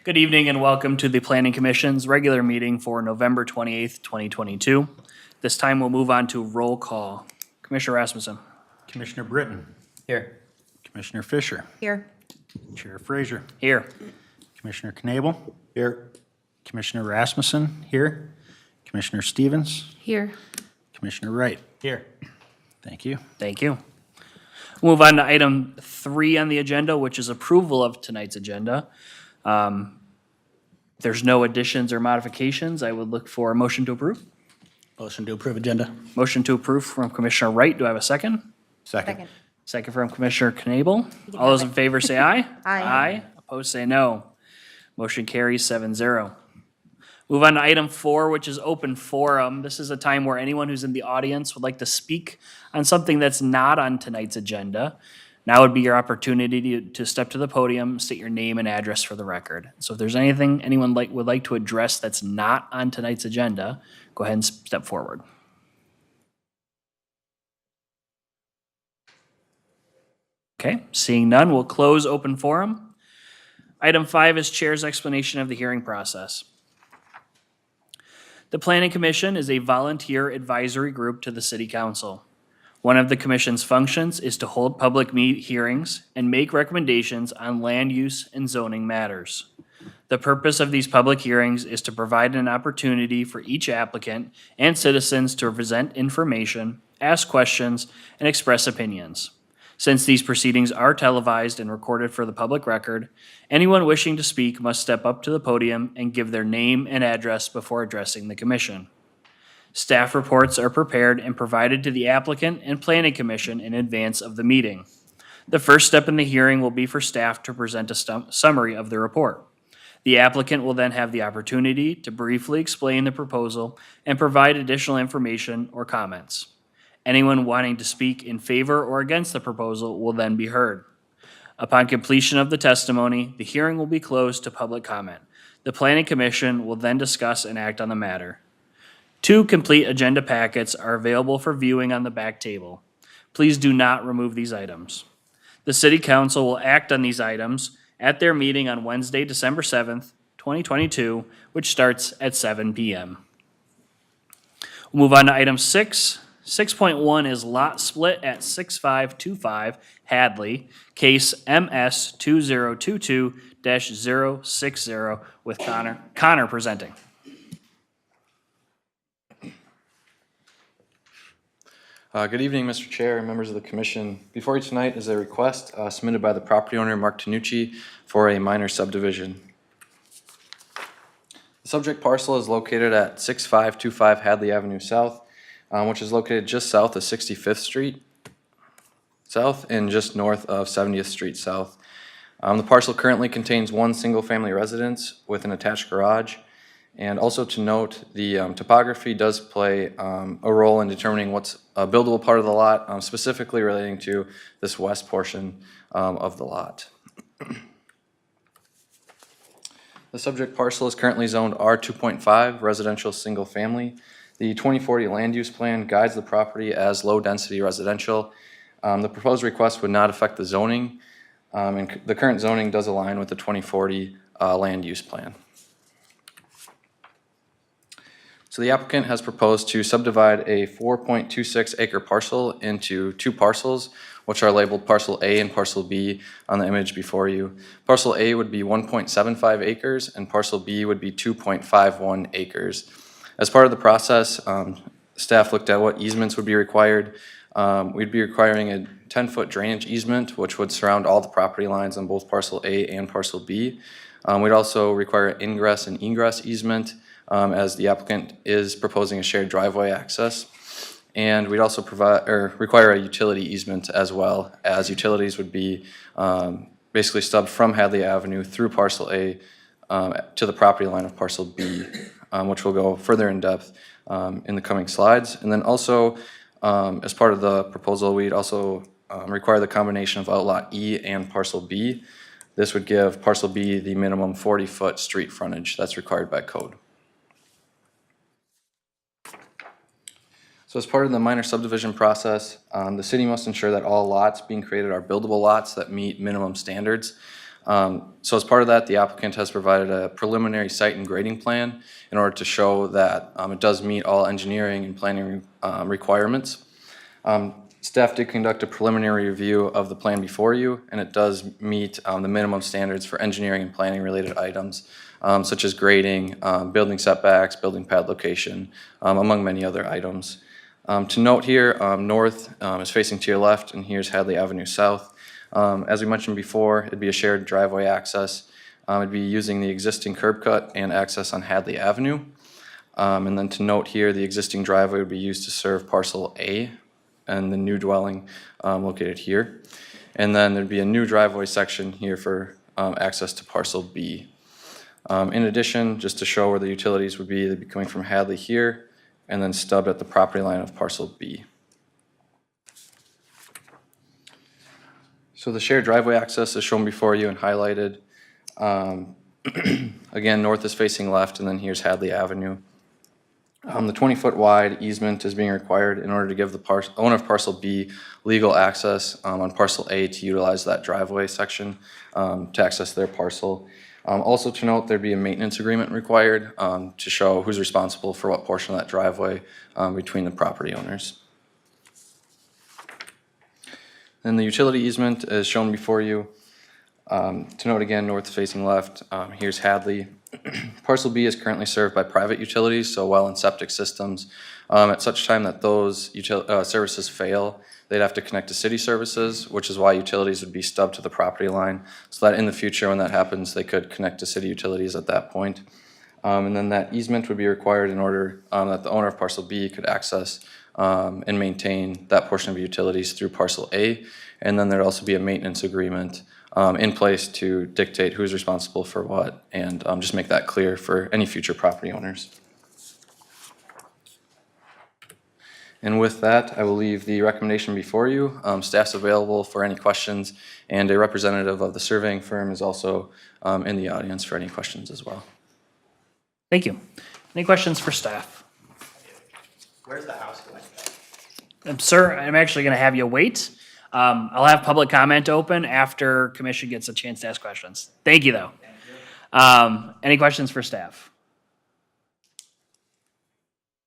Good evening and welcome to the Planning Commission's regular meeting for November 28th, 2022. This time we'll move on to roll call. Commissioner Rasmussen. Commissioner Britton. Here. Commissioner Fisher. Here. Chair Frazier. Here. Commissioner Knable. Here. Commissioner Rasmussen. Here. Commissioner Stevens. Here. Commissioner Wright. Here. Thank you. Thank you. We'll move on to item 3 on the agenda, which is approval of tonight's agenda. There's no additions or modifications. I would look for a motion to approve. Motion to approve agenda. Motion to approve from Commissioner Wright. Do I have a second? Second. Second from Commissioner Knable. All those in favor say aye. Aye. Aye. Opposed say no. Motion carries 7-0. Move on to item 4, which is open forum. This is a time where anyone who's in the audience would like to speak on something that's not on tonight's agenda. Now would be your opportunity to step to the podium, state your name and address for the record. So if there's anything anyone would like to address that's not on tonight's agenda, go ahead and step forward. Okay, seeing none, we'll close open forum. Item 5 is Chair's explanation of the hearing process. The Planning Commission is a volunteer advisory group to the City Council. One of the Commission's functions is to hold public hearings and make recommendations on land use and zoning matters. The purpose of these public hearings is to provide an opportunity for each applicant and citizens to present information, ask questions, and express opinions. Since these proceedings are televised and recorded for the public record, anyone wishing to speak must step up to the podium and give their name and address before addressing the Commission. Staff reports are prepared and provided to the applicant and Planning Commission in advance of the meeting. The first step in the hearing will be for staff to present a summary of the report. The applicant will then have the opportunity to briefly explain the proposal and provide additional information or comments. Anyone wanting to speak in favor or against the proposal will then be heard. Upon completion of the testimony, the hearing will be closed to public comment. The Planning Commission will then discuss and act on the matter. 2 complete agenda packets are available for viewing on the back table. Please do not remove these items. The City Council will act on these items at their meeting on Wednesday, December 7th, 2022, which starts at 7 p.m. We'll move on to item 6. 6.1 is lot split at 6525 Hadley, case MS 2022-060 with Connor presenting. Good evening, Mr. Chair and members of the Commission. Before you tonight is a request submitted by the property owner, Mark Tanucci, for a minor subdivision. The subject parcel is located at 6525 Hadley Avenue South, which is located just south of 65th Street South and just north of 70th Street South. The parcel currently contains 1 single-family residence with an attached garage. And also to note, the topography does play a role in determining what's a buildable part of the lot, specifically relating to this west portion of the lot. The subject parcel is currently zoned R2.5 residential single family. The 2040 land use plan guides the property as low density residential. The proposed request would not affect the zoning, and the current zoning does align with the 2040 land use plan. So the applicant has proposed to subdivide a 4.26 acre parcel into 2 parcels, which are labeled Parcel A and Parcel B on the image before you. Parcel A would be 1.75 acres and Parcel B would be 2.51 acres. As part of the process, staff looked at what easements would be required. We'd be requiring a 10-foot drainage easement, which would surround all the property lines on both Parcel A and Parcel B. We'd also require ingress and egress easement, as the applicant is proposing a shared driveway access. And we'd also require a utility easement as well, as utilities would be basically stubbed from Hadley Avenue through Parcel A to the property line of Parcel B, which will go further in depth in the coming slides. And then also, as part of the proposal, we'd also require the combination of Outlot E and Parcel B. This would give Parcel B the minimum 40-foot street frontage that's required by code. So as part of the minor subdivision process, the city must ensure that all lots being created are buildable lots that meet minimum standards. So as part of that, the applicant has provided a preliminary site and grading plan in order to show that it does meet all engineering and planning requirements. Staff did conduct a preliminary review of the plan before you, and it does meet the minimum standards for engineering and planning related items, such as grading, building setbacks, building pad location, among many other items. To note here, north is facing to your left, and here's Hadley Avenue South. As we mentioned before, it'd be a shared driveway access. It'd be using the existing curb cut and access on Hadley Avenue. And then to note here, the existing driveway would be used to serve parcel A and the new dwelling located here. And then there'd be a new driveway section here for access to parcel B. In addition, just to show where the utilities would be, they'd be coming from Hadley here and then stubbed at the property line of parcel B. So the shared driveway access is shown before you and highlighted. Again, north is facing left, and then here's Hadley Avenue. The 20-foot wide easement is being required in order to give the owner of parcel B legal access on parcel A to utilize that driveway section to access their parcel. Also to note, there'd be a maintenance agreement required to show who's responsible for what portion of that driveway between the property owners. Then the utility easement is shown before you. To note again, north facing left, here's Hadley. Parcel B is currently served by private utilities, so well and septic systems. At such time that those services fail, they'd have to connect to city services, which is why utilities would be stubbed to the property line, so that in the future when that happens, they could connect to city utilities at that point. And then that easement would be required in order that the owner of parcel B could access and maintain that portion of utilities through parcel A. And then there'd also be a maintenance agreement in place to dictate who's responsible for what and just make that clear for any future property owners. And with that, I will leave the recommendation before you. Staff's available for any questions, and a representative of the surveying firm is also in the audience for any questions as well. Thank you. Any questions for staff? Where's the house going? Sir, I'm actually going to have you wait. I'll have public comment open after commission gets a chance to ask questions. Thank you, though. Any questions for staff?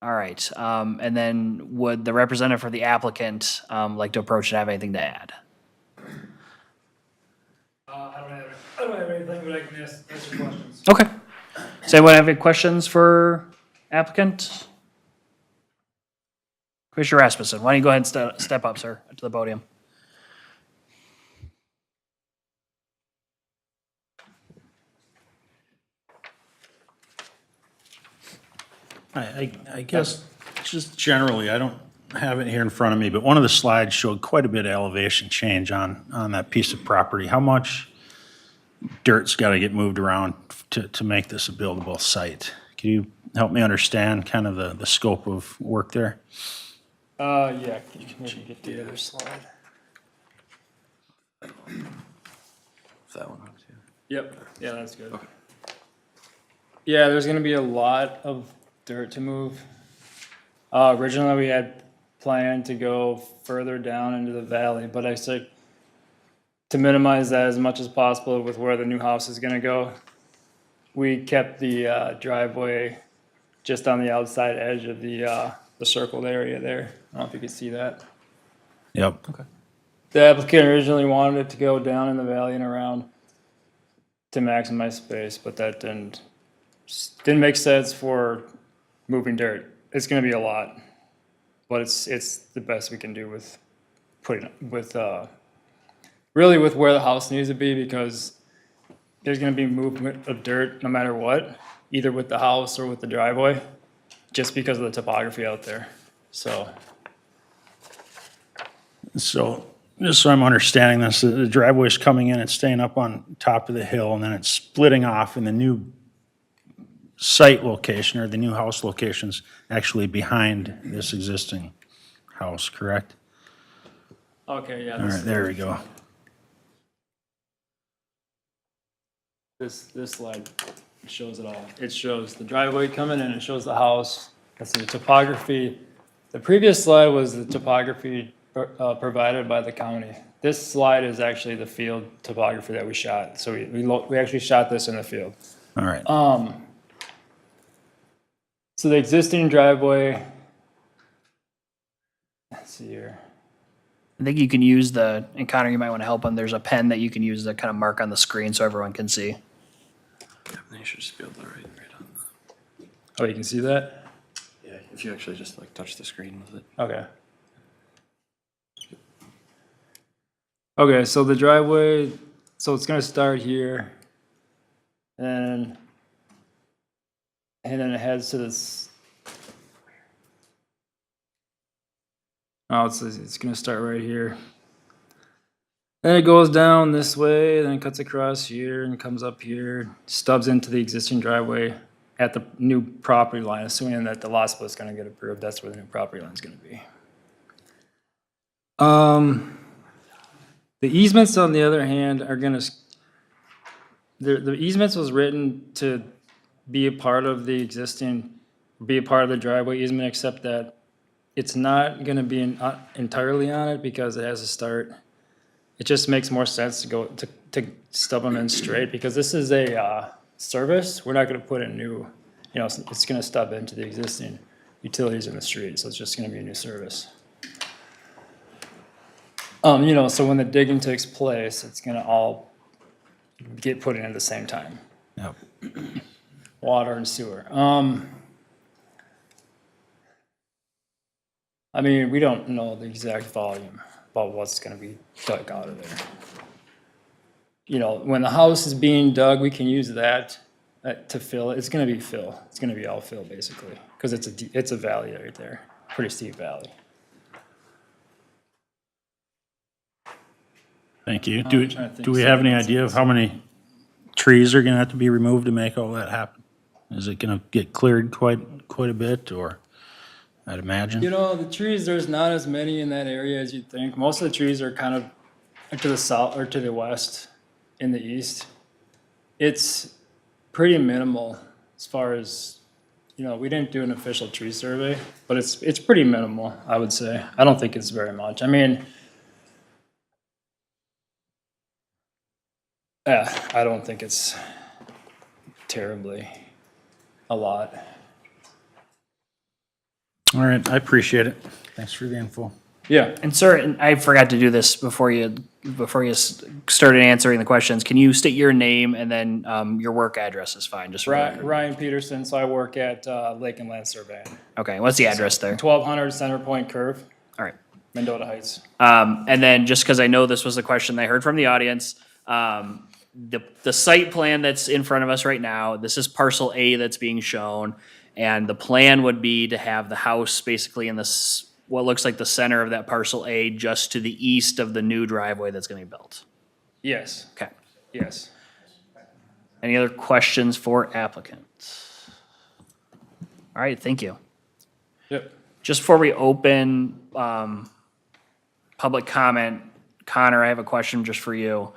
All right. And then would the representative for the applicant like to approach and have anything to add? I don't have anything, but I can answer questions. Okay. Does anyone have any questions for applicant? Commissioner Rasmussen, why don't you go ahead and step up, sir, to the podium. I guess just generally, I don't have it here in front of me, but one of the slides showed quite a bit of elevation change on that piece of property. How much dirt's got to get moved around to make this a buildable site? Can you help me understand kind of the scope of work there? Yeah, you can maybe get the other slide. That one up too. Yep, yeah, that's good. Okay. Yeah, there's gonna be a lot of dirt to move. Originally, we had planned to go further down into the valley, but I said to minimize that as much as possible with where the new house is gonna go, we kept the driveway just on the outside edge of the circled area there. I don't know if you can see that. Yep. Okay. The applicant originally wanted it to go down in the valley and around to maximize space, but that didn't make sense for moving dirt. It's going to be a lot, but it's the best we can do with really with where the house needs to be, because there's going to be movement of dirt no matter what, either with the house or with the driveway, just because of the topography out there. So just so I'm understanding this, the driveway's coming in, it's staying up on top of the hill, and then it's splitting off, and the new site location or the new house location's actually behind this existing house, correct? okay, yeah. All right, there we go. This slide shows it all. It shows the driveway coming in, it shows the house, that's the topography. The previous slide was the topography provided by the county. This slide is actually the field topography that we shot. So we actually shot this in the field. All right. So the existing driveway, let's see here. I think you can use and Connor, you might want to help him. There's a pen that you can use to kind of mark on the screen so everyone can see. You should just be able to write on that. Oh, you can see that? Yeah, if you actually just like touch the screen with it. Okay. Okay, so the driveway, so it's gonna start here. And then it heads to this. Oh, it's gonna start right here. Then it goes down this way, then it cuts across here and comes up here, stubs into the existing driveway at the new property line, assuming that the lot split's gonna get approved. That's where the new property line's gonna be. The easements, on the other hand, are gonna, the easements was written to be a part of the existing, be a part of the driveway easement, except that it's not gonna be entirely on it because it has to start. It just makes more sense to go to stub them in straight because this is a service. We're not gonna put in new, it's gonna stub into the existing utilities in the street, so it's just gonna be a new service. So when the digging takes place, it's gonna all get put in at the same time. Yep. Water and sewer. I mean, we don't know the exact volume about what's gonna be dug out of there. When the house is being dug, we can use that to fill it. It's gonna be fill. It's gonna be all fill basically, because it's a valley right there, pretty steep valley. Thank you. trying to think Do we have any idea of how many trees are gonna have to be removed to make all that happen? Is it gonna get cleared quite a bit, or I'd imagine? The trees, there's not as many in that area as you'd think. Most of the trees are kind of to the south or to the west in the east. It's pretty minimal as far as, we didn't do an official tree survey, but it's pretty minimal, I would say. I don't think it's very much. I mean, I don't think it's terribly a lot. All right, I appreciate it. Thanks for the info. Yeah. And sir, and I forgot to do this before you started answering the questions. Can you state your name and then your work address is fine, just for the record. Ryan Peterson, so I work at Lake and Land Surveying. Okay, what's the address there? 1200 Center Point Curve, All right. Mendota Heights. And then just because I know this was a question I heard from the audience, the site plan that's in front of us right now, this is parcel A that's being shown. And the plan would be to have the house basically in this, what looks like the center of that parcel A, just to the east of the new driveway that's gonna be built. Yes, Okay. yes. Any other questions for applicants? All right, thank you. Yep. Just before we open public comment, Connor, I have a question just for you.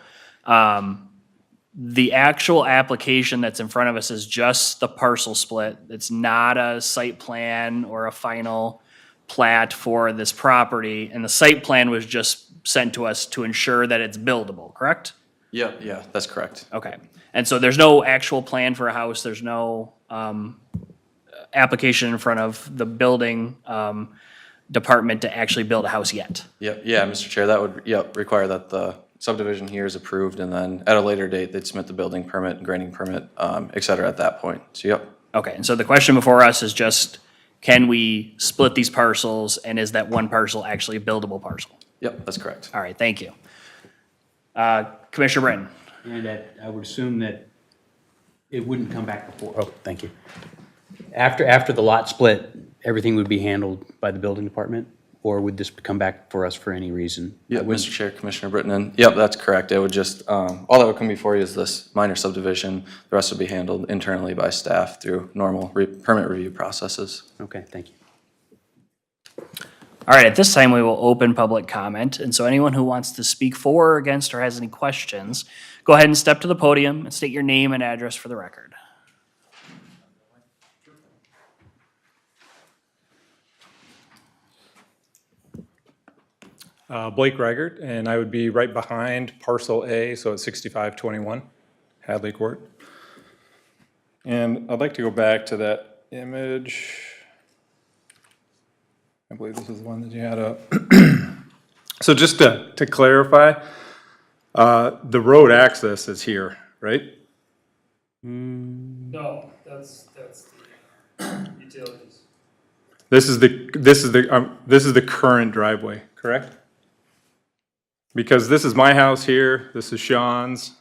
The actual application that's in front of us is just the parcel split. It's not a site plan or a final plat for this property. And the site plan was just sent to us to ensure that it's buildable, correct? Yeah, that's correct. Okay. And so there's no actual plan for a house. There's no application in front of the building department to actually build a house yet. Yeah, Mr. Chair, that would, require that the subdivision here is approved, and then at a later date, they'd submit the building permit, grading permit, et cetera, at that point. So, yep. Okay, and so the question before us is just, can we split these parcels, and is that one parcel actually a buildable parcel? Yep, that's correct. All right, thank you. Commissioner Britton? And I would assume that it wouldn't come back before, oh, thank you. After the lot split, everything would be handled by the building department? Or would this come back for us for any reason? Yeah, Mr. Chair, Commissioner Britton, yep, that's correct. It would just, all that would come before you is this minor subdivision. The rest would be handled internally by staff through normal permit review processes. Okay, thank you. All right, at this time, we will open public comment, and so anyone who wants to speak for or against or has any questions, go ahead and step to the podium and state your name and address for the record. Blake Reichert, and I would be right behind parcel A, so it's 6521 Hadley Court. And I'd like to go back to that image. I believe this is the one that you had up. So just to clarify, the road access is here, right? No, that's the utilities. This is the current driveway, correct? Because this is my house here, this is Sean's,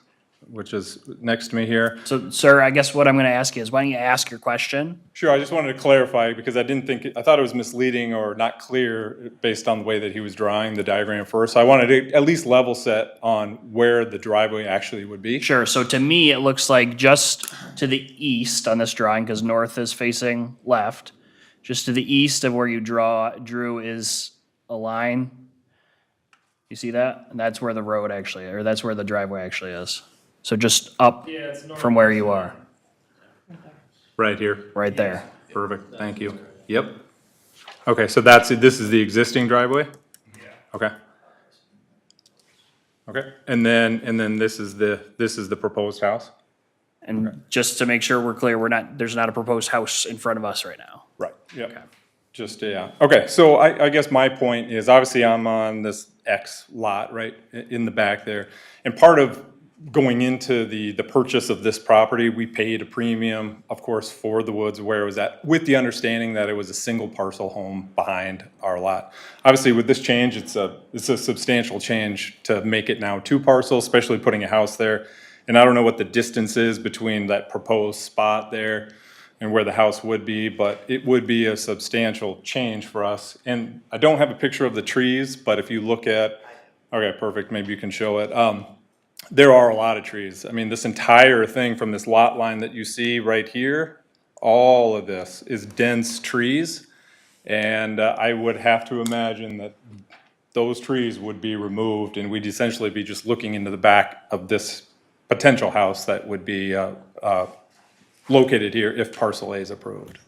which is next to me here. So, sir, I guess what I'm going to ask you is, why don't you ask your question? Sure, I just wanted to clarify because I thought it was misleading or not clear based on the way that he was drawing the diagram first. So I wanted to at least level set on where the driveway actually would be. Sure, so to me, it looks like just to the east on this drawing, because north is facing left, just to the east of where you drew is a line. You see that? And that's where the road actually, or that's where the driveway actually is. So just up from where you are, Right here. right there. Perfect, thank you. Yep. Okay, so this is the existing driveway? Yeah. Okay. Okay, and then this is the proposed house? And just to make sure we're clear, there's not a proposed house in front of us right now. Right, yeah. Just, yeah. Okay, so I guess my point is, obviously I'm on this X lot, right, in the back there. And part of going into the purchase of this property, we paid a premium, of course, for the woods where it was at, with the understanding that it was a single parcel home behind our lot. Obviously, with this change, it's a substantial change to make it now 2 parcels, especially putting a house there. And I don't know what the distance is between that proposed spot there and where the house would be, but it would be a substantial change for us. And I don't have a picture of the trees, but if you look at, okay, perfect, maybe you can show it. There are a lot of trees. I mean, this entire thing from this lot line that you see right here, all of this is dense trees. And I would have to imagine that those trees would be removed and we'd essentially be just looking into the back of this potential house that would be located here if parcel A is approved.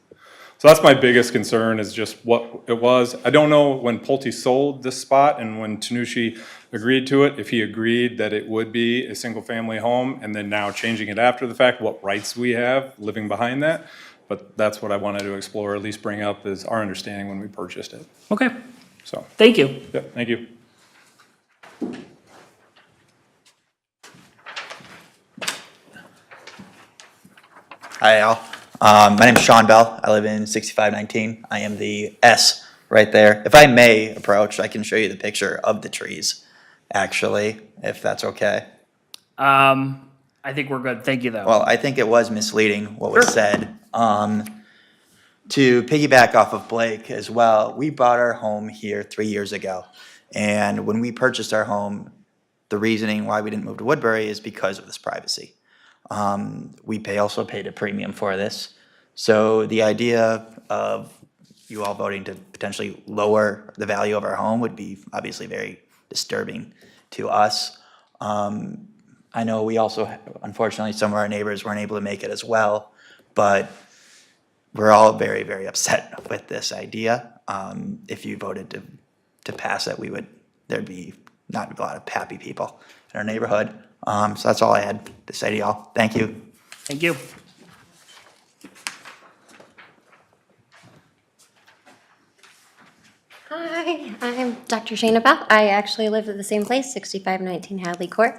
So that's my biggest concern, is just what it was. I don't know when Pulte sold this spot and when Tanushi agreed to it, if he agreed that it would be a single-family home, and then now changing it after the fact, what rights we have living behind that. But that's what I wanted to explore, or at least bring up, is our understanding when we purchased it. Okay, So, thank you. yeah, thank you. Hi, Al. My name is Sean Bell. I live in 6519. I am the S right there. If I may approach, I can show you the picture of the trees, actually, if that's okay. I think we're good. Thank you, though. Well, I think it was misleading what was Sure. said. To piggyback off of Blake as well, we bought our home here 3 years ago. And when we purchased our home, the reasoning why we didn't move to Woodbury is because of this privacy. We also paid a premium for this. So the idea of you all voting to potentially lower the value of our home would be obviously very disturbing to us. I know we also, unfortunately, some of our neighbors weren't able to make it as well, but we're all very, very upset with this idea. If you voted to pass it, there'd be not a lot of happy people in our neighborhood. So that's all I had to say to y'all. Thank you. Thank you. Hi, I'm Dr. Shayna Bell. I actually live at the same place, 6519 Hadley Court.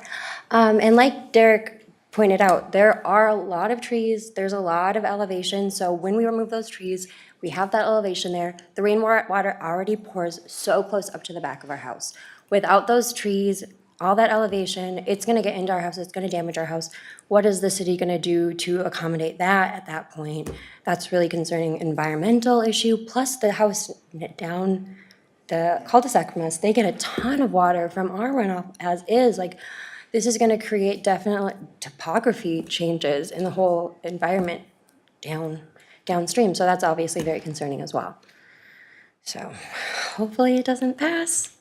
And like Derek pointed out, there are a lot of trees, there's a lot of elevation, so when we remove those trees, we have that elevation there. The rainwater already pours so close up to the back of our house. Without those trees, all that elevation, it's gonna get into our house, it's gonna damage our house. What is the city gonna do to accommodate that at that point? That's really concerning environmental issue, plus the house down the cul-de-sac from us, they get a ton of water from our runoff as is. Like, this is gonna create definite topography changes in the whole environment downstream. So that's obviously very concerning as well. So hopefully it doesn't pass.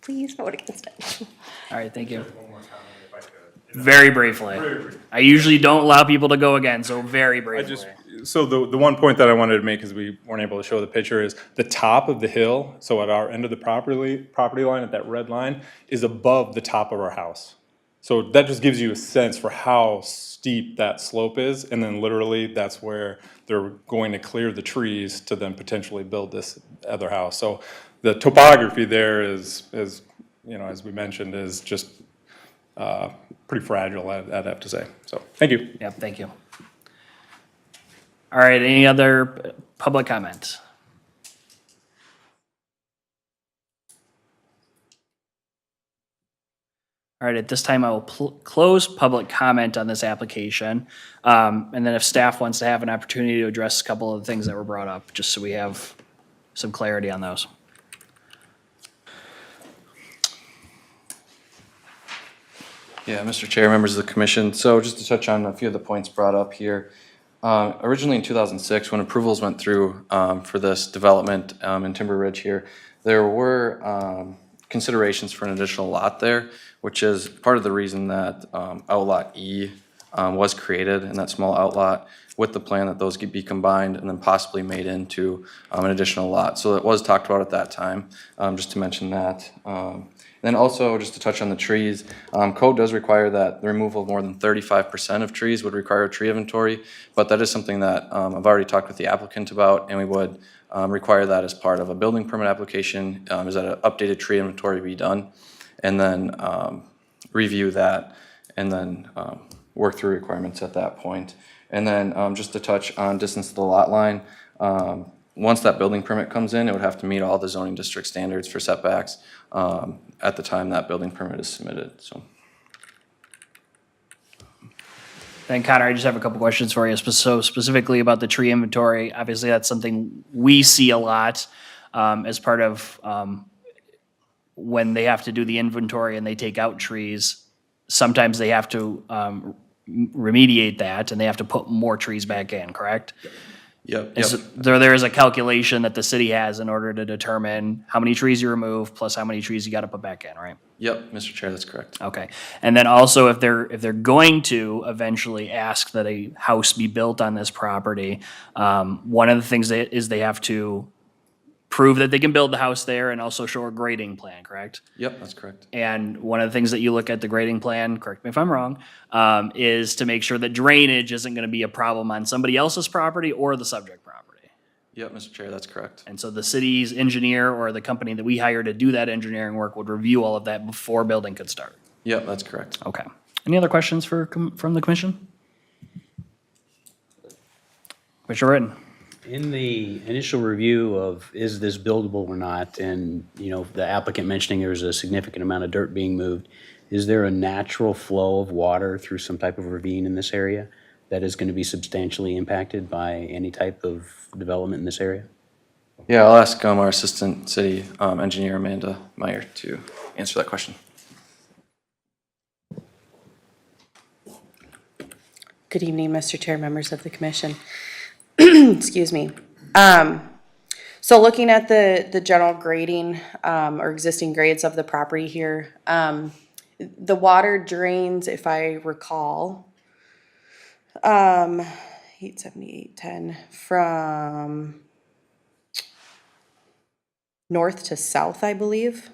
Please vote against it. All right, thank you. Very briefly. I usually don't allow people to go again, so very briefly. So the one point that I wanted to make, because we weren't able to show the picture, is the top of the hill, so at our end of the property line, at that red line, is above the top of our house. So that just gives you a sense for how steep that slope is, and then literally that's where they're going to clear the trees to then potentially build this other house. So the topography there is you know, as we mentioned, is just pretty fragile, I'd have to say. So, thank you. Yep, thank you. All right, any other public comments? All right, at this time, I will close public comment on this application. And then if staff wants to have an opportunity to address a couple of the things that were brought up, just so we have some clarity on those. Yeah, Mr. Chair, members of the commission. So just to touch on a few of the points brought up here. Originally in 2006, when approvals went through for this development in Timber Ridge here, there were considerations for an additional lot there, which is part of the reason that Outlot E was created in that small outlot, with the plan that those could be combined and then possibly made into an additional lot. So it was talked about at that time, just to mention that. Then also, just to touch on the trees, code does require that the removal of more than 35% of trees would require a tree inventory, but that is something that I've already talked with the applicant about, and we would require that as part of a building permit application, is that an updated tree inventory be done, and then review that, and then work through requirements at that point. And then just to touch on distance to the lot line, once that building permit comes in, it would have to meet all the zoning district standards for setbacks at the time that building permit is submitted, so. Then Connor, I just have a couple questions for you. So specifically about the tree inventory, obviously that's something we see a lot as part of when they have to do the inventory and they take out trees. Sometimes they have to remediate that and they have to put more trees back in, correct? Yep. There is a calculation that the city has in order to determine how many trees you remove plus how many trees you got to put back in, right? Yep, Mr. Chair, that's correct. Okay, and then also if they're going to eventually ask that a house be built on this property, one of the things is they have to prove that they can build the house there and also show a grading plan, correct? Yep, that's correct. And one of the things that you look at the grading plan, correct me if I'm wrong, is to make sure that drainage isn't going to be a problem on somebody else's property or the subject property. Yep, Mr. Chair, that's correct. And so the city's engineer or the company that we hire to do that engineering work would review all of that before building could start. Yep, that's correct. Okay. Any other questions from the commission? Commissioner Britton? In the initial review of is this buildable or not, and, you know, the applicant mentioning there's a significant amount of dirt being moved, is there a natural flow of water through some type of ravine in this area that is going to be substantially impacted by any type of development in this area? Yeah, I'll ask our assistant city engineer, Amanda Meyer, to answer that question. Good evening, Mr. Chair, members of the commission. Excuse me. So looking at the general grading or existing grades of the property here, the water drains, if I recall, 87810 from north to south, I believe.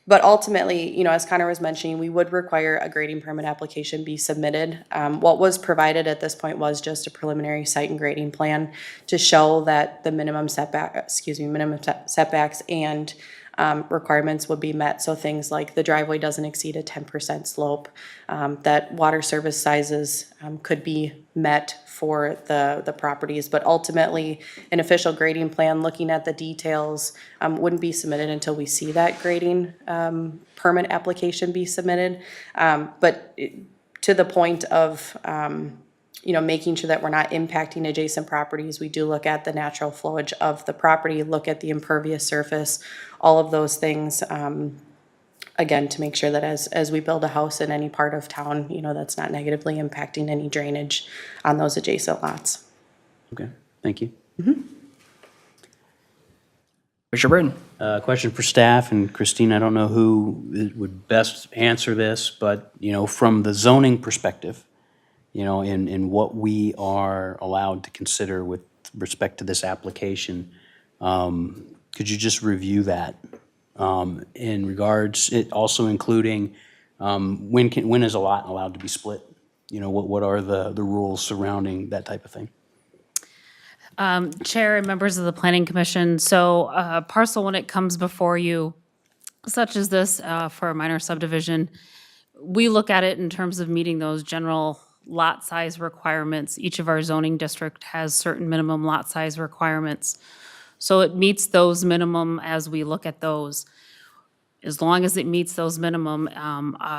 But ultimately, you know, as Connor was mentioning, we would require a grading permit application be submitted. What was provided at this point was just a preliminary site and grading plan to show that the minimum setbacks and requirements would be met. So things like the driveway doesn't exceed a 10% slope, that water service sizes could be met for the properties. But ultimately, an official grading plan looking at the details wouldn't be submitted until we see that grading permit application be submitted. But to the point of you know, making sure that we're not impacting adjacent properties, we do look at the natural flowage of the property, look at the impervious surface, all of those things, again, to make sure that as we build a house in any part of town, you know, that's not negatively impacting any drainage on those adjacent lots. Okay, thank you. Commissioner Britton? Question for staff, and Christine, I don't know who would best answer this, but, you know, from the zoning perspective, in what we are allowed to consider with respect to this application. Could you just review that? In regards, it also including, when is a lot allowed to be split? What are the rules surrounding that type of thing? Chair and members of the Planning Commission, so parcel, when it comes before you, such as this for a minor subdivision, we look at it in terms of meeting those general lot size requirements. Each of our zoning district has certain minimum lot size requirements. So it meets those minimum as we look at those. As long as it meets those minimum,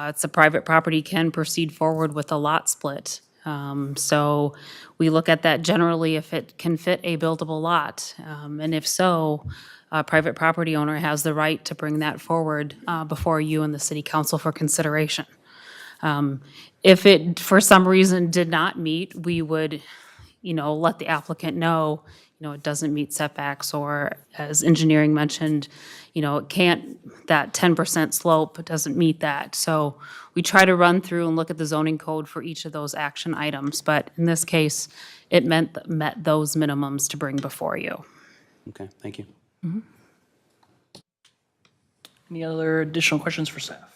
it's a private property can proceed forward with a lot split. So we look at that generally if it can fit a buildable lot. And if so, a private property owner has the right to bring that forward before you and the city council for consideration. If it, for some reason, did not meet, we would, let the applicant know, it doesn't meet setbacks, or as engineering mentioned, it can't, that 10% slope doesn't meet that. So we try to run through and look at the zoning code for each of those action items, but in this case, it met those minimums to bring before you. Okay, thank you. Any other additional questions for staff?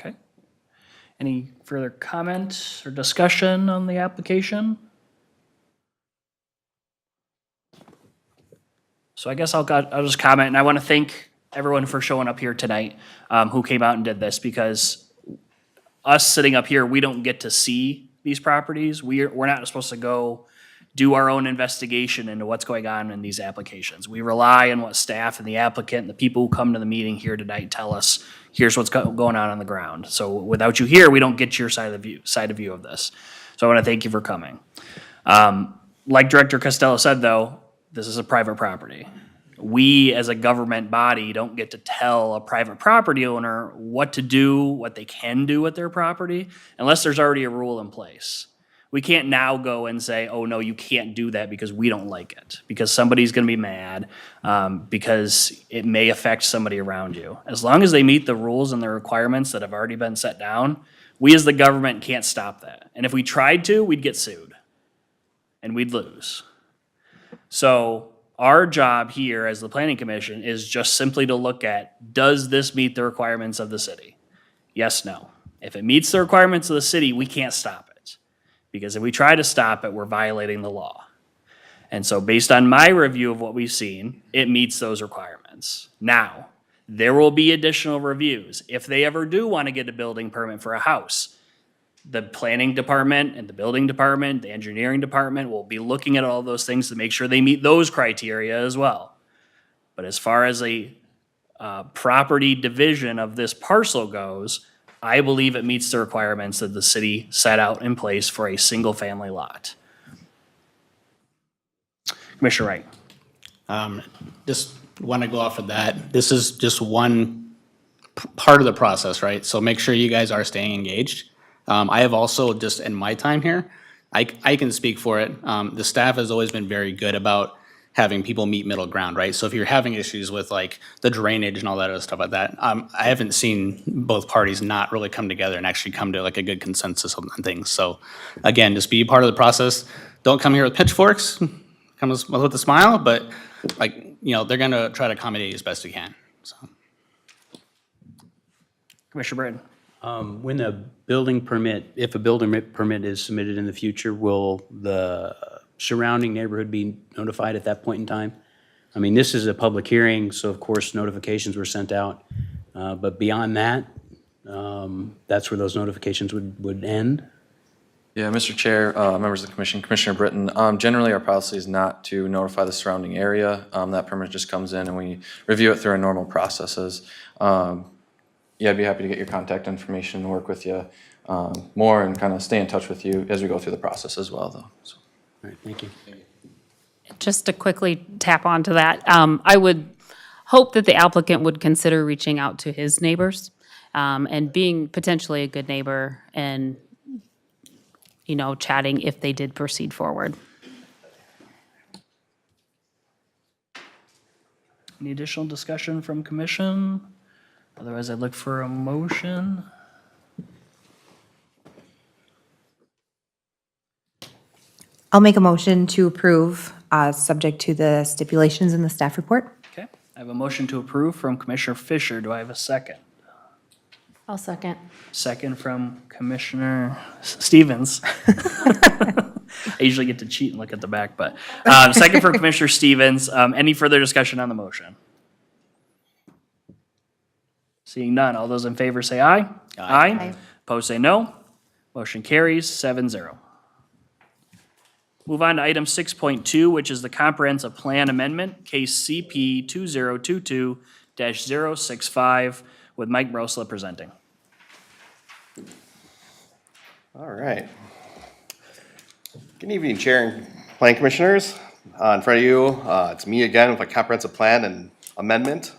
Okay. Any further comments or discussion on the application? So I guess I'll just comment, and I want to thank everyone for showing up here tonight, who came out and did this, because us sitting up here, we don't get to see these properties. We're not supposed to go do our own investigation into what's going on in these applications. We rely on what staff and the applicant and the people who come to the meeting here tonight tell us, here's what's going on the ground. So without you here, we don't get your side of view of this. So I want to thank you for coming. Like Director Costello said, though, this is a private property. We, as a government body, don't get to tell a private property owner what to do, what they can do with their property, unless there's already a rule in place. We can't now go and say, oh, no, you can't do that because we don't like it, because somebody's going to be mad, because it may affect somebody around you. As long as they meet the rules and the requirements that have already been set down, we as the government can't stop that. And if we tried to, we'd get sued, and we'd lose. So our job here as the Planning Commission is just simply to look at, does this meet the requirements of the city? Yes, no. If it meets the requirements of the city, we can't stop it. Because if we try to stop it, we're violating the law. And so based on my review of what we've seen, it meets those requirements. Now, there will be additional reviews. If they ever do want to get a building permit for a house, the planning department and the building department, the engineering department will be looking at all those things to make sure they meet those criteria as well. But as far as a property division of this parcel goes, I believe it meets the requirements that the city set out in place for a single-family lot. Commissioner Wright. Just want to go off of that. This is just one part of the process, right? So make sure you guys are staying engaged. I have also, just in my time here, I can speak for it. The staff has always been very good about having people meet middle ground, right? So if you're having issues with like the drainage and all that other stuff like that, I haven't seen both parties not really come together and actually come to like a good consensus on things. So again, just be part of the process. Don't come here with pitchforks, come with a smile, but like, they're gonna try to accommodate you as best you can, so. Commissioner Britton. When a building permit, if a building permit is submitted in the future, will the surrounding neighborhood be notified at that point in time? I mean, this is a public hearing, so of course notifications were sent out. But beyond that, that's where those notifications would end? Yeah, Mr. Chair, members of the commission, Commissioner Britton, generally our policy is not to notify the surrounding area. That permit just comes in and we review it through our normal processes. Yeah, I'd be happy to get your contact information and work with you more and kind of stay in touch with you as we go through the process as well, though. So. All right, thank you. Just to quickly tap onto that, I would hope that the applicant would consider reaching out to his neighbors and being potentially a good neighbor and, chatting if they did proceed forward. Any additional discussion from commission? Otherwise, I'd look for a motion. I'll make a motion to approve, subject to the stipulations in the staff report. Okay, I have a motion to approve from Commissioner Fisher. Do I have a second? I'll second. Second from Commissioner Stevens. I usually get to cheat and look at the back, but second from Commissioner Stevens. Any further discussion on the motion? Seeing none, all those in favor say aye. Aye. Opposed say no. Motion carries 7-0. Move on to item 6.2, which is the comprehensive plan amendment, case CP 2022-065, with Mike Brosla presenting. All right. Good evening, Chair and Plan Commissioners. In front of you, it's me again with a comprehensive plan and amendment.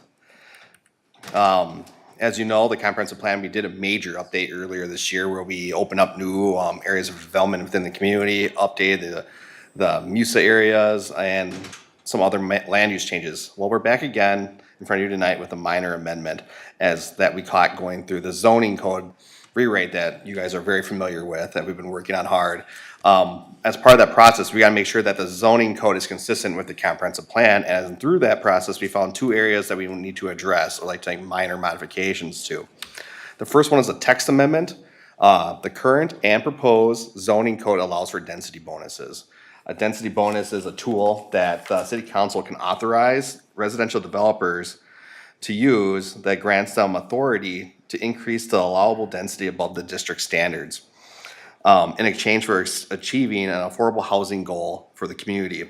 As you know, the comprehensive plan, we did a major update earlier this year where we opened up new areas of development within the community, updated the MUSA areas, and some other land use changes. Well, we're back again in front of you tonight with a minor amendment as that we caught going through the zoning code rewrite that you guys are very familiar with, that we've been working on hard. As part of that process, we gotta make sure that the zoning code is consistent with the comprehensive plan, and through that process, we found two areas that we need to address, or like to make minor modifications to. The first one is a text amendment. The current and proposed zoning code allows for density bonuses. A density bonus is a tool that the city council can authorize residential developers to use that grants them authority to increase the allowable density above the district standards in exchange for achieving an affordable housing goal for the community.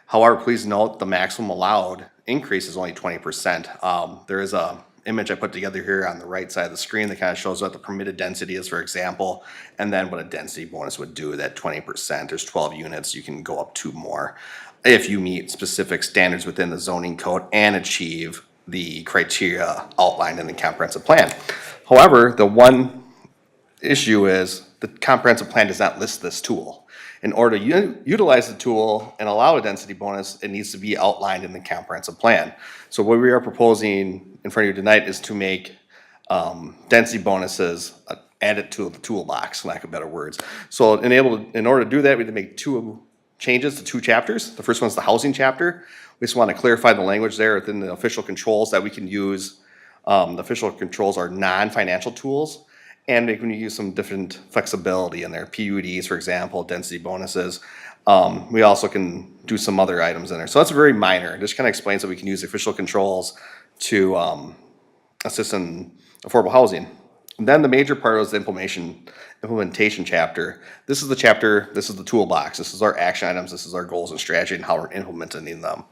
However, please note the maximum allowed increase is only 20%. There is a image I put together here on the right side of the screen that kind of shows what the permitted density is, for example, and then what a density bonus would do, that 20%. There's 12 units, you can go up 2 more if you meet specific standards within the zoning code and achieve the criteria outlined in the comprehensive plan. However, the one issue is the comprehensive plan does not list this tool. In order to utilize the tool and allow a density bonus, it needs to be outlined in the comprehensive plan. So what we are proposing in front of you tonight is to make density bonuses added to the toolbox, lack of better words. So in order to do that, we need to make 2 changes to 2 chapters. The first one is the housing chapter. We just want to clarify the language there within the official controls that we can use. The official controls are non-financial tools, and we can use some different flexibility in there. PUDs, for example, density bonuses. We also can do some other items in there. So that's very minor. It just kind of explains that we can use official controls to assist in affordable housing. And then the major part was the implementation chapter. This is the chapter, this is the toolbox. This is our action items, this is our goals and strategy and how we're implementing them.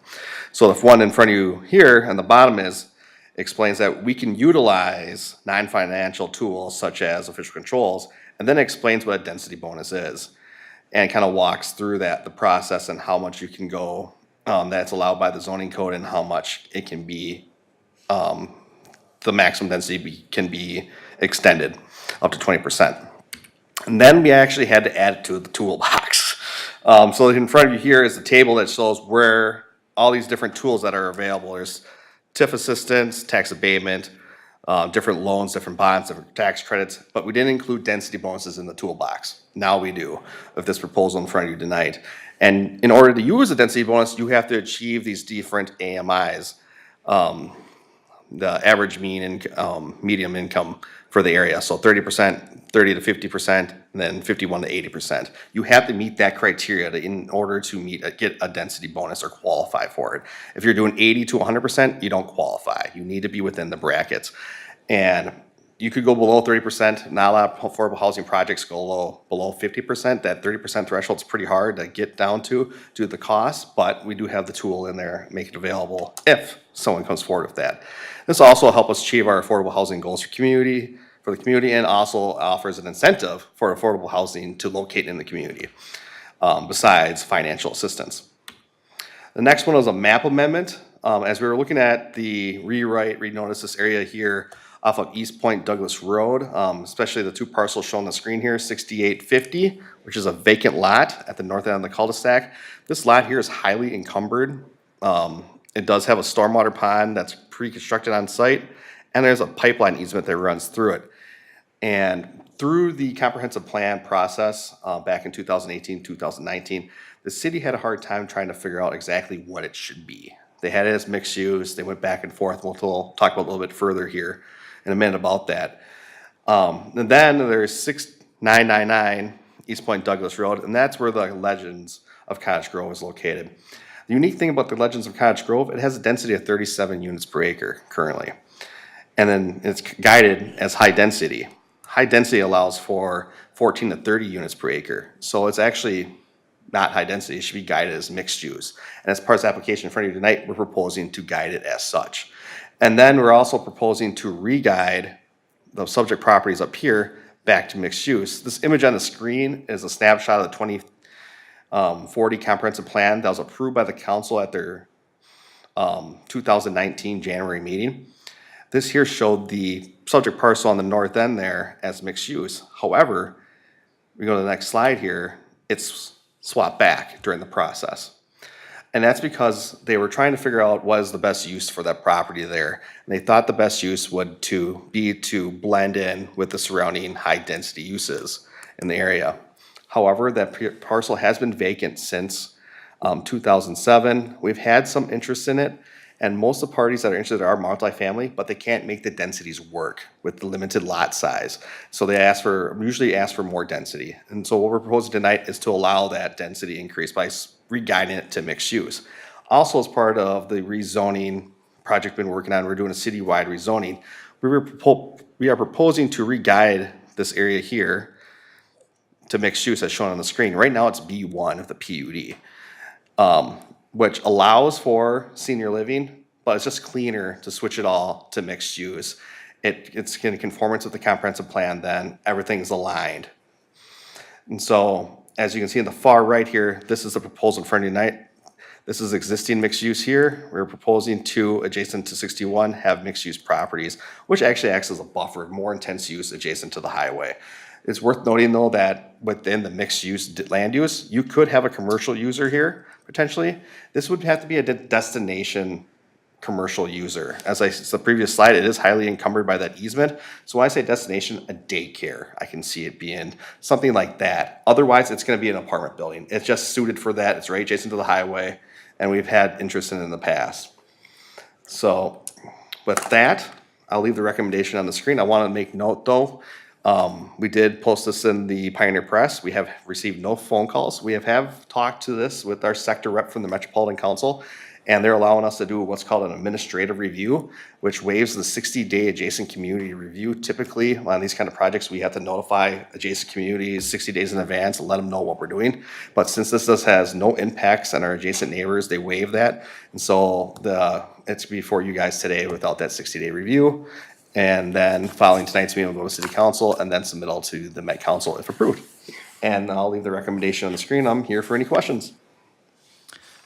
So the one in front of you here on the bottom explains that we can utilize non-financial tools such as official controls, and then it explains what a density bonus is. And kind of walks through the process and how much you can go, that's allowed by the zoning code and how much it can be, the maximum density can be extended up to 20%. And then we actually had to add it to the toolbox. So in front of you here is a table that shows where all these different tools that are available. There's TIF assistance, tax abatement, different loans, different bonds, different tax credits, but we didn't include density bonuses in the toolbox. Now we do with this proposal in front of you tonight. And in order to use a density bonus, you have to achieve these different AMIs, the average mean and medium income for the area. So 30%, 30 to 50%, and then 51 to 80%. You have to meet that criteria in order to get a density bonus or qualify for it. If you're doing 80 to 100%, you don't qualify. You need to be within the brackets. And you could go below 30%. Not a lot of affordable housing projects go below 50%. That 30% threshold is pretty hard to get down to due to the cost, but we do have the tool in there, make it available if someone comes forward with that. This also helps us achieve our affordable housing goals for the community, and also offers an incentive for affordable housing to locate in the community, besides financial assistance. The next one was a map amendment. As we were looking at the renotice this area here off of East Point Douglas Road, especially the 2 parcels shown on the screen here, 6850, which is a vacant lot at the north end of the cul-de-sac. This lot here is highly encumbered. It does have a stormwater pond that's pre-constructed on site, and there's a pipeline easement that runs through it. And through the comprehensive plan process, back in 2018, 2019, the city had a hard time trying to figure out exactly what it should be. They had it as mixed use, they went back and forth, we'll talk about a little bit further here in a minute about that. And then there's 6999 East Point Douglas Road, and that's where the Legends of Cottage Grove is located. The unique thing about the Legends of Cottage Grove, it has a density of 37 units per acre currently. And then it's guided as high density. High density allows for 14 to 30 units per acre. So it's actually not high density, it should be guided as mixed use. And as part of this application in front of you tonight, we're proposing to guide it as such. And then we're also proposing to re-guide the subject properties up here back to mixed use. This image on the screen is a snapshot of the 2040 comprehensive plan that was approved by the council at their 2019 January meeting. This here showed the subject parcel on the north end there as mixed use. However, we go to the next slide here, it's swapped back during the process. And that's because they were trying to figure out what is the best use for that property there. And they thought the best use would be to blend in with the surrounding high density uses in the area. However, that parcel has been vacant since 2007. We've had some interest in it, and most of the parties that are interested are multifamily, but they can't make the densities work with the limited lot size. So they usually ask for more density. And so what we're proposing tonight is to allow that density increase by re-guiding it to mixed use. Also, as part of the rezoning project we've been working on, we're doing a citywide rezoning. We are proposing to re-guide this area here to mixed use as shown on the screen. Right now it's B1 of the PUD. Which allows for senior living, but it's just cleaner to switch it all to mixed use. It's in conformance with the comprehensive plan, then everything's aligned. And so, as you can see in the far right here, this is the proposal in front of you tonight. This is existing mixed use here. We're proposing to, adjacent to 61, have mixed use properties, which actually acts as a buffer, more intense use adjacent to the highway. It's worth noting though that within the mixed use land use, you could have a commercial user here, potentially. This would have to be a destination commercial user. As the previous slide, it is highly encumbered by that easement. So when I say destination, a daycare, I can see it being something like that. Otherwise, it's gonna be an apartment building. It's just suited for that. It's right adjacent to the highway, and we've had interest in it in the past. So with that, I'll leave the recommendation on the screen. I wanna make note though, we did post this in the Pioneer Press. We have received no phone calls. We have talked to this with our sector rep from the Metropolitan Council, and they're allowing us to do what's called an administrative review, which waives the 60-day adjacent community review. Typically, on these kind of projects, we have to notify adjacent communities 60 days in advance and let them know what we're doing. But since this has no impacts on our adjacent neighbors, they waive that. And so it's before you guys today without that 60-day review. And then following tonight's meeting, we'll go to City Council and then submittal to the Met Council if approved. And I'll leave the recommendation on the screen. I'm here for any questions.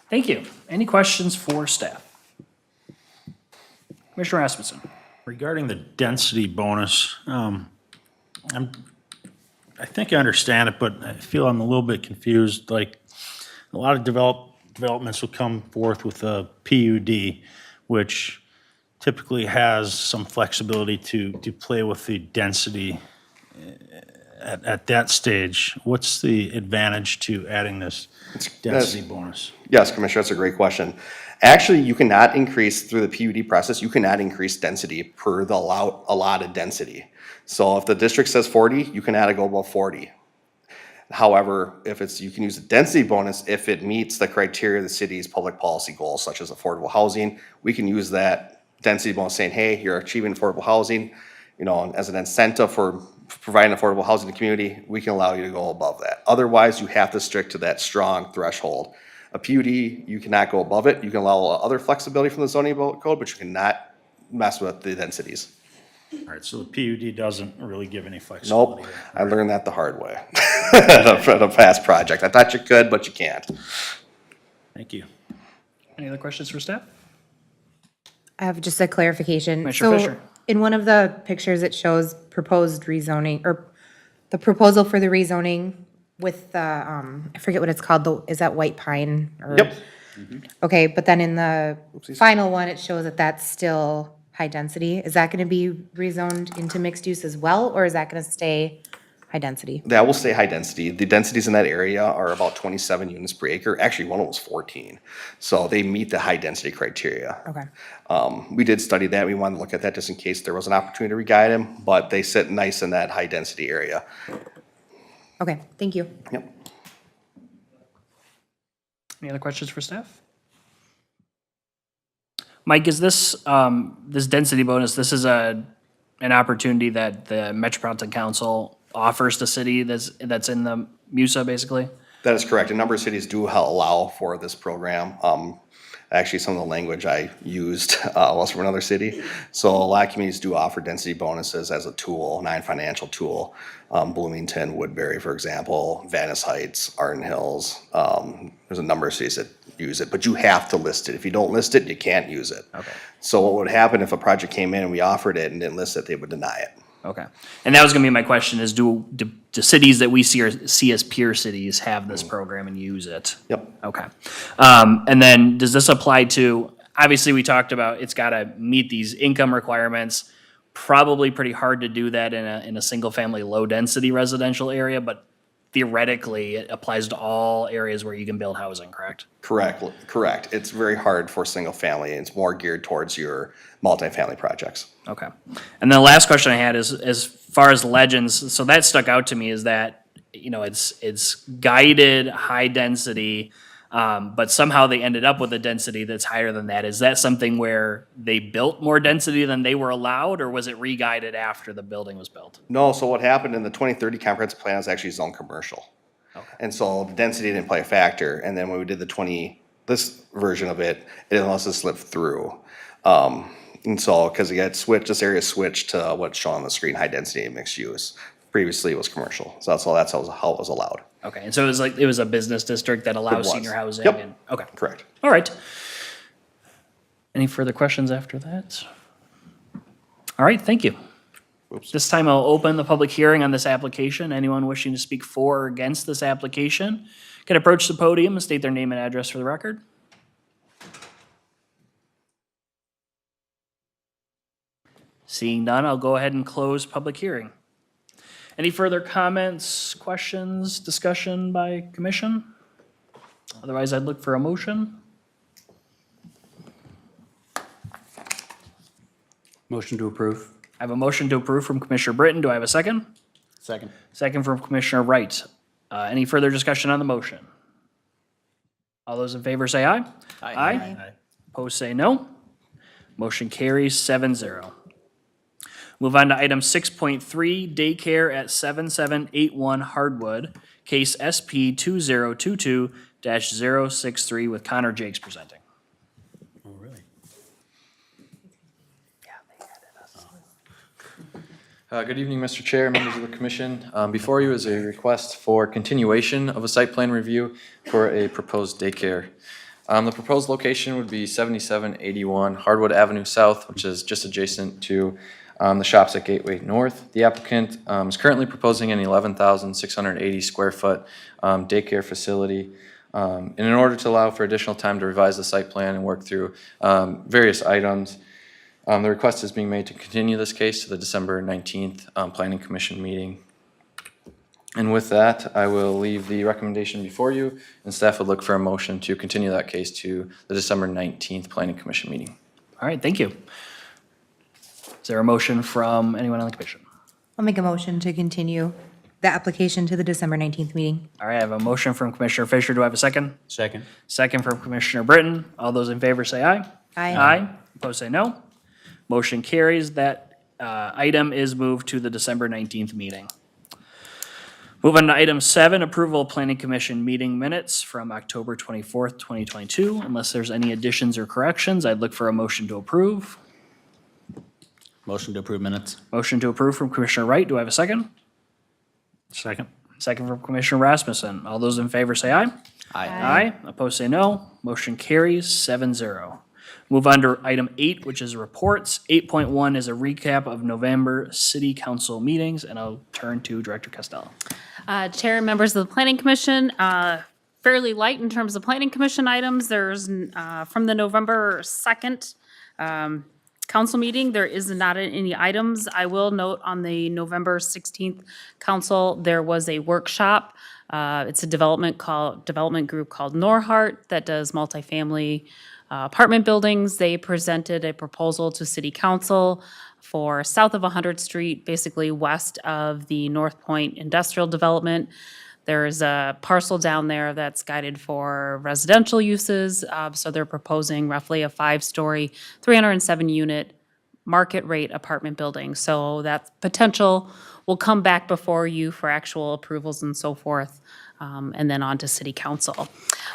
Thank you. Any questions for staff? Commissioner Rasmussen. Regarding the density bonus, I think I understand it, but I feel I'm a little bit confused. Like, a lot of developments will come forth with a PUD, which typically has some flexibility to play with the density at that stage. What's the advantage to adding this density bonus? Yes, Commissioner, that's a great question. Actually, you cannot increase through the PUD process, you cannot increase density per the allotted density. So if the district says 40, you cannot go above 40. However, you can use a density bonus if it meets the criteria of the city's public policy goals, such as affordable housing. We can use that density bonus saying, hey, you're achieving affordable housing, and as an incentive for providing affordable housing in the community, we can allow you to go above that. Otherwise, you have to stick to that strong threshold. A PUD, you cannot go above it. You can allow other flexibility from the zoning code, but you cannot mess with the densities. All right, so the PUD doesn't really give any flexibility. Nope, I learned that the hard way at a past project. I thought you could, but you can't. Thank you. Any other questions for staff? I have just a clarification. Commissioner So Fisher. in one of the pictures, it shows proposed rezoning, or the proposal for the rezoning with the, I forget what it's called, is that white pine? Or- Yep. Okay, but then in the final one, it shows that that's still high density. Is that gonna be rezoned into mixed use as well, or is that gonna stay high density? That will stay high density. The densities in that area are about 27 units per acre. Actually, one of them was 14. So they meet the high density criteria. Okay. We did study that. We wanted to look at that just in case there was an opportunity to re-guide them, but they sit nice in that high density area. Okay, thank you. Yep. Any other questions for staff? Mike, is this, this density bonus, this is an opportunity that the Metropolitan Council offers to city that's in the MUSA, basically? That is correct. A number of cities do allow for this program. Actually, some of the language I used was from another city. So a lot of communities do offer density bonuses as a tool, non-financial tool. Bloomington, Woodbury, for example, Venice Heights, Arden Hills. There's a number of cities that use it, but you have to list it. If you don't list it, you can't use it. Okay. So what would happen if a project came in and we offered it and didn't list it, they would deny it. Okay. And that was gonna be my question, is do cities that we see as peer cities have this program and use it? Yep. Okay. And then does this apply to, obviously, we talked about it's gotta meet these income requirements. Probably pretty hard to do that in a single-family, low-density residential area, but theoretically, it applies to all areas where you can build housing, correct? Correct. It's very hard for single family. It's more geared towards your multifamily projects. Okay. And then the last question I had is, as far as legends, so that stuck out to me is that, you know, it's guided high density, but somehow they ended up with a density that's higher than that. Is that something where they built more density than they were allowed, or was it re-guided after the building was built? No, so what happened in the 2030 comprehensive plan is actually zoned commercial. Okay. And so the density didn't play a factor. And then when we did this version of it, it didn't let us slip through. And so, because it got switched, this area switched to what's shown on the screen, high density and mixed use. Previously it was commercial. So that's how it was allowed. Okay, and so it was a business district that allows was. senior housing? Yep. And okay, Correct. all right. Any further questions after that? All right, thank you. This time I'll open the public hearing on this application. Anyone wishing to speak for or against this application can approach the podium and state their name and address for the record. Seeing none, I'll go ahead and close public hearing. Any further comments, questions, discussion by commission? Otherwise, I'd look for a motion. Motion to approve. I have a motion to approve from Commissioner Britton. Do I have a second? Second. Second from Commissioner Wright. Any further discussion on the motion? All those in favor say aye. Aye. Opposed say no. Motion carries 7-0. Move on to item 6.3, daycare at 7781 Hardwood, case SP 2022-063 with Connor Jakes presenting. Oh, really? Good evening, Mr. Chair, members of the commission. Before you is a request for continuation of a site plan review for a proposed daycare. The proposed location would be 7781 Hardwood Avenue South, which is just adjacent to the shops at Gateway North. The applicant is currently proposing an 11,680 square foot daycare facility. And in order to allow for additional time to revise the site plan and work through various items, the request is being made to continue this case to the December 19th Planning Commission meeting. And with that, I will leave the recommendation before you, and staff would look for a motion to continue that case to the December 19th Planning Commission meeting. All right, thank you. Is there a motion from anyone on the commission? I'll make a motion to continue the application to the December 19th meeting. All right, I have a motion from Commissioner Fisher. Do I have a second? Second. Second from Commissioner Britton. All those in favor say aye. Aye. Aye. Opposed say no. Motion carries. That item is moved to the December 19th meeting. Move on to item 7, approval of Planning Commission meeting minutes from October 24th, 2022. Unless there's any additions or corrections, I'd look for a motion to approve. Motion to approve minutes. Motion to approve from Commissioner Wright. Do I have a second? Second. Second from Commissioner Rasmussen. All those in favor say aye. Aye. Aye. Opposed say no. Motion carries 7-0. Move on to item 8, which is reports. 8.1 is a recap of November city council meetings, and I'll turn to Director Costello. Chair and members of the Planning Commission, fairly light in terms of Planning Commission items. There's, from the November 2nd council meeting, there is not any items. I will note on the November 16th council, there was a workshop. It's a development group called Norhart that does multifamily apartment buildings. They presented a proposal to city council for south of 100th Street, basically west of the North Point Industrial Development. There's a parcel down there that's guided for residential uses, so they're proposing roughly a 5-story, 307-unit market rate apartment building. So that potential will come back before you for actual approvals and so forth, and then on to city council.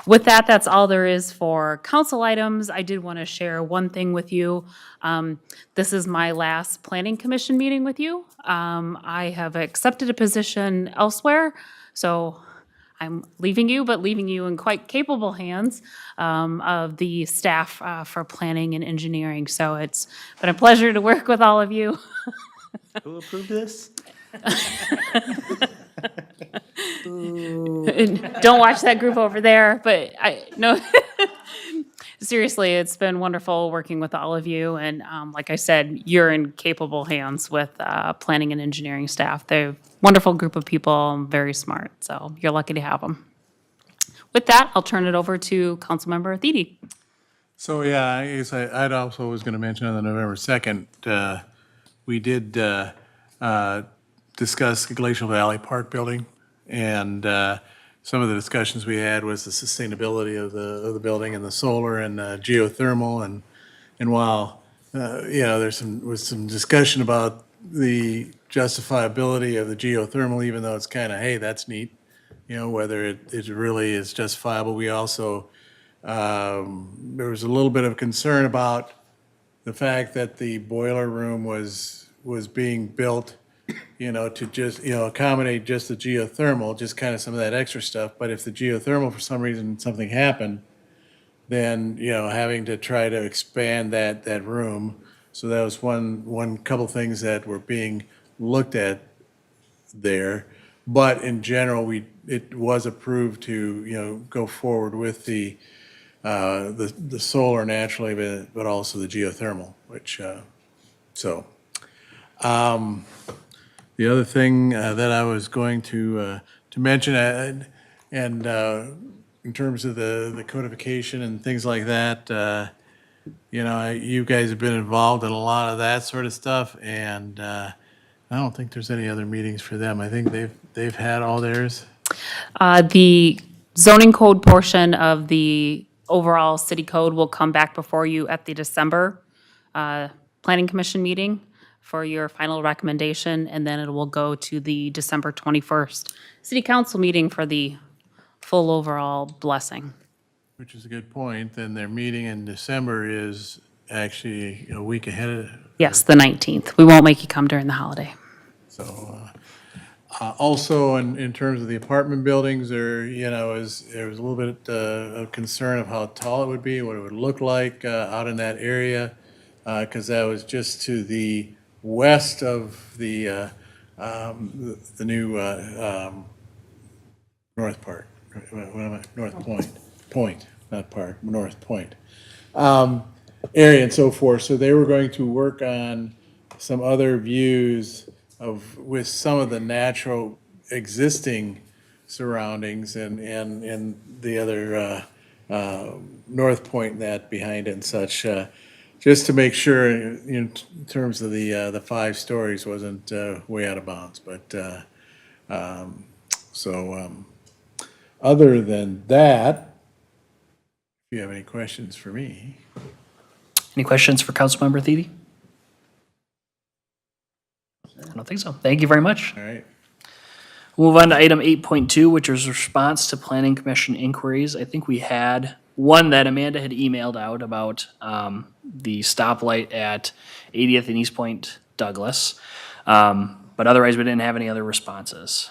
With that, that's all there is for council items. I did want to share one thing with you. This is my last planning commission meeting with you. I have accepted a position elsewhere, so I'm leaving you, but leaving you in quite capable hands of the staff for planning and engineering. So it's been a pleasure to work with all of you. Who approved this? Don't watch that group over there, but no. Seriously, it's been wonderful working with all of you, and like I said, you're in capable hands with planning and engineering staff. They're a wonderful group of people, very smart, so you're lucky to have them. With that, I'll turn it over to Councilmember Thede. So, yeah, I guess I'd also was going to mention on the November 2nd, we did discuss Glacial Valley Park building, and some of the discussions we had was the sustainability of the building and the solar and geothermal, and while there was some discussion about the justifiability of the geothermal, even though it's kind of, hey, that's neat, whether it really is justifiable. We also there was a little bit of concern about the fact that the boiler room was being built, to just, accommodate just the geothermal, just kind of some of that extra stuff. But if the geothermal, for some reason, something happened, then, having to try to expand that room. So that was one couple things that were being looked at there. But in general, it was approved to, go forward with the solar naturally, but also the geothermal, which, the other thing that I was going to mention, and in terms of the codification and things like that, you guys have been involved in a lot of that sort of stuff, and I don't think there's any other meetings for them. I think they've had all theirs. The zoning code portion of the overall city code will come back before you at the December Planning Commission meeting for your final recommendation, and then it will go to the December 21st City Council meeting for the full overall blessing. Which is a good point. Then their meeting in December is actually a week ahead of. Yes, the 19th. We won't make you come during the holiday. So, also in terms of the apartment buildings, there was a little bit of concern of how tall it would be, what it would look like out in that area, because that was just to the west of the new North Park. North Point, not Park, North Point area and so forth. So they were going to work on some other views with some of the natural existing surroundings and the other North Point and that behind it and such. Just to make sure, in terms of the 5 stories wasn't way out of bounds. But other than that, if you have any questions for me. Any questions for Councilmember Thede? I don't think so. Thank you very much. All right. We'll move on to item 8.2, which is response to Planning Commission inquiries. I think we had one that Amanda had emailed out about the stoplight at 80th and East Point Douglas. But otherwise, we didn't have any other responses.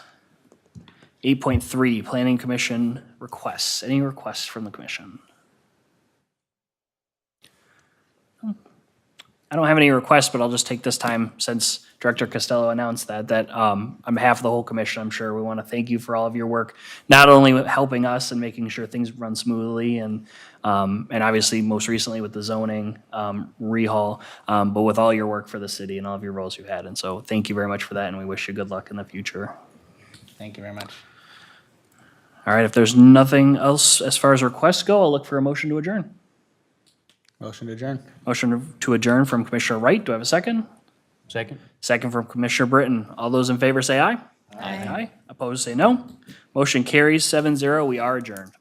8.3, Planning Commission requests. Any requests from the commission? I don't have any requests, but I'll just take this time, since Director Costello announced that on behalf of the whole commission, I'm sure we want to thank you for all of your work, not only with helping us and making sure things run smoothly and obviously most recently with the zoning rehaul, but with all your work for the city and all of your roles you've had. And so thank you very much for that, and we wish you good luck in the future. Thank you very much. All right, if there's nothing else as far as requests go, I'll look for a motion to adjourn. Motion to adjourn. Motion to adjourn from Commissioner Wright. Do I have a second? Second? Second from Commissioner Britton. All those in favor say aye. Aye. Opposed, say no. Motion carries 7-0. We are adjourned.